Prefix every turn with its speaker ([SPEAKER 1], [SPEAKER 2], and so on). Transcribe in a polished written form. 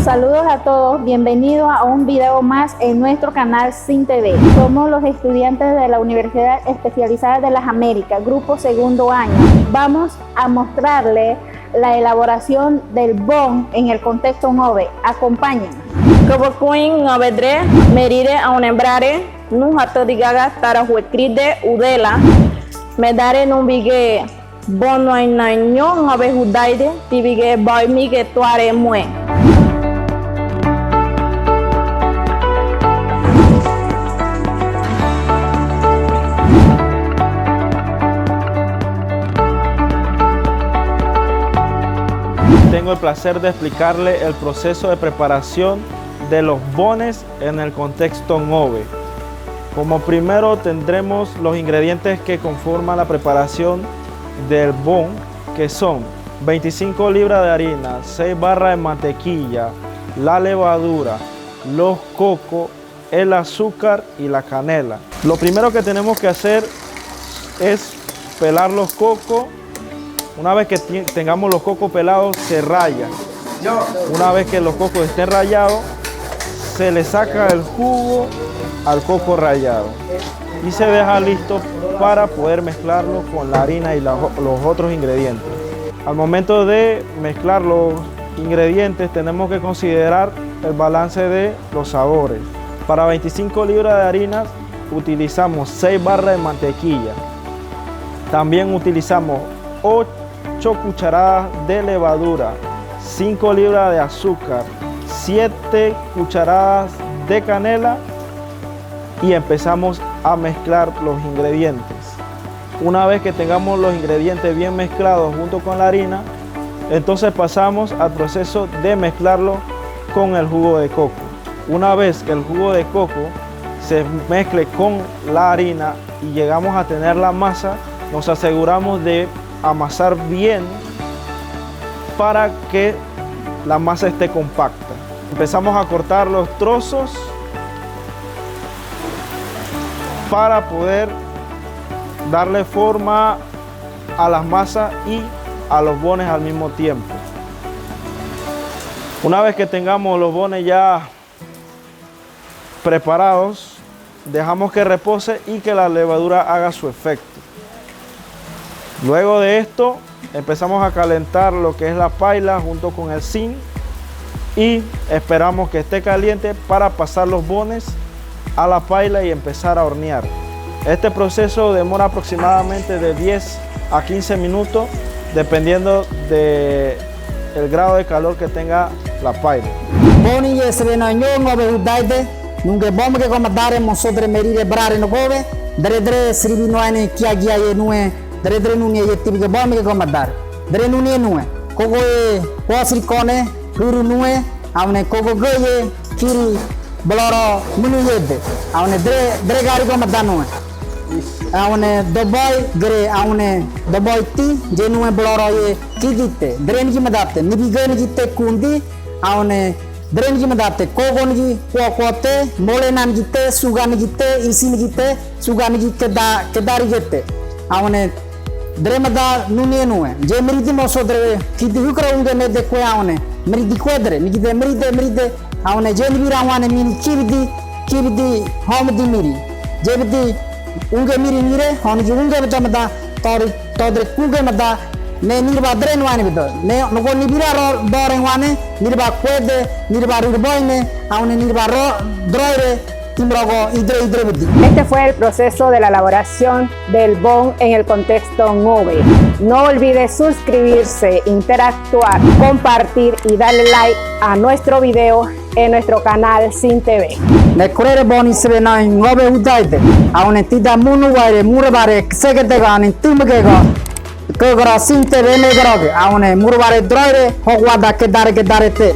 [SPEAKER 1] Saludos a todos, bienvenidos a un video más en nuestro canal Sin TV. Somos los estudiantes de la Universidad Especializada de las Américas, grupo segundo año. Vamos a mostrarles la elaboración del bon en el contexto ngove. Acompáñenos.
[SPEAKER 2] Kobokuin ngobedre, merire aunembrare, nu hato digaga tara huekride udela, medare numbige bon nainyo ngobe hudaide, tibige boymige tuare mue.
[SPEAKER 3] Tengo el placer de explicarle el proceso de preparación de los bones en el contexto ngove. Como primero tendremos los ingredientes que conforman la preparación del bon, que son 25 libras de harina, 6 barras de mantequilla, la levadura, los cocos, el azúcar y la canela. Lo primero que tenemos que hacer es pelar los cocos. Una vez que tengamos los cocos pelados, se rayan. Una vez que los cocos estén rayados, se le saca el jugo al coco rallado y se deja listo para poder mezclarlo con la harina y los otros ingredientes. Al momento de mezclar los ingredientes, tenemos que considerar el balance de los sabores. Para 25 libras de harina, utilizamos 6 barras de mantequilla. También utilizamos 8 cucharadas de levadura, 5 libras de azúcar, 7 cucharadas de canela y empezamos a mezclar los ingredientes. Una vez que tengamos los ingredientes bien mezclados junto con la harina, entonces pasamos al proceso de mezclarlo con el jugo de coco. Una vez que el jugo de coco se mezcle con la harina y llegamos a tener la masa, nos aseguramos de amasar bien para que la masa esté compacta. Empezamos a cortar los trozos para poder darle forma a las masas y a los bones al mismo tiempo. Una vez que tengamos los bones ya preparados, dejamos que repose y que la levadura haga su efecto. Luego de esto, empezamos a calentar lo que es la paila junto con el zinc y esperamos que esté caliente para pasar los bones a la paila y empezar a hornear. Este proceso demora aproximadamente de 10 a 15 minutos dependiendo del grado de calor que tenga la paila.
[SPEAKER 4] Boni yesrena nyongo be udaide nunge bombe que como dare mosodre merire brare no gove dre sribi noane kiagia ye nue dre nunie ye tibi ke bombe que como dar dre nunie nue kogo e wasri kone ruru nue avne kogo goye kiri bloro munu yede avne dre gari como danue avne doboy gre avne doboy ti je nue bloro ye kigite dre ni madate nibi gane gite kundi avne Dren ki madate kogon ki kuakote molenan gite sugan gite isin gite sugan gite da kedari gite avne dre mada nunie nue je meridi moso dre kidi hukra unge ne de kwe avne meridi kwedre ni gite meride avne je ni birawane min kirdi homdi miri je bidi unge miri mire hon ki unge bada tori todre kuge mada ne nirba dre nwane bido ne nogo nibira ro dore nwane nirba kwede nirba rurboine aune nirba ro droire timrogo idre bidi.
[SPEAKER 1] Este fue el proceso de la elaboración del bon en el contexto ngove. No olvide suscribirse, interactuar, compartir y darle like a nuestro video en nuestro canal Sin TV.
[SPEAKER 4] Ne kurere boni sebe na ngove udaide aune tida munu waire murebare segede gani timgego Kegara Sin TV ne garoge, avne murvare droire hogwada kedare te.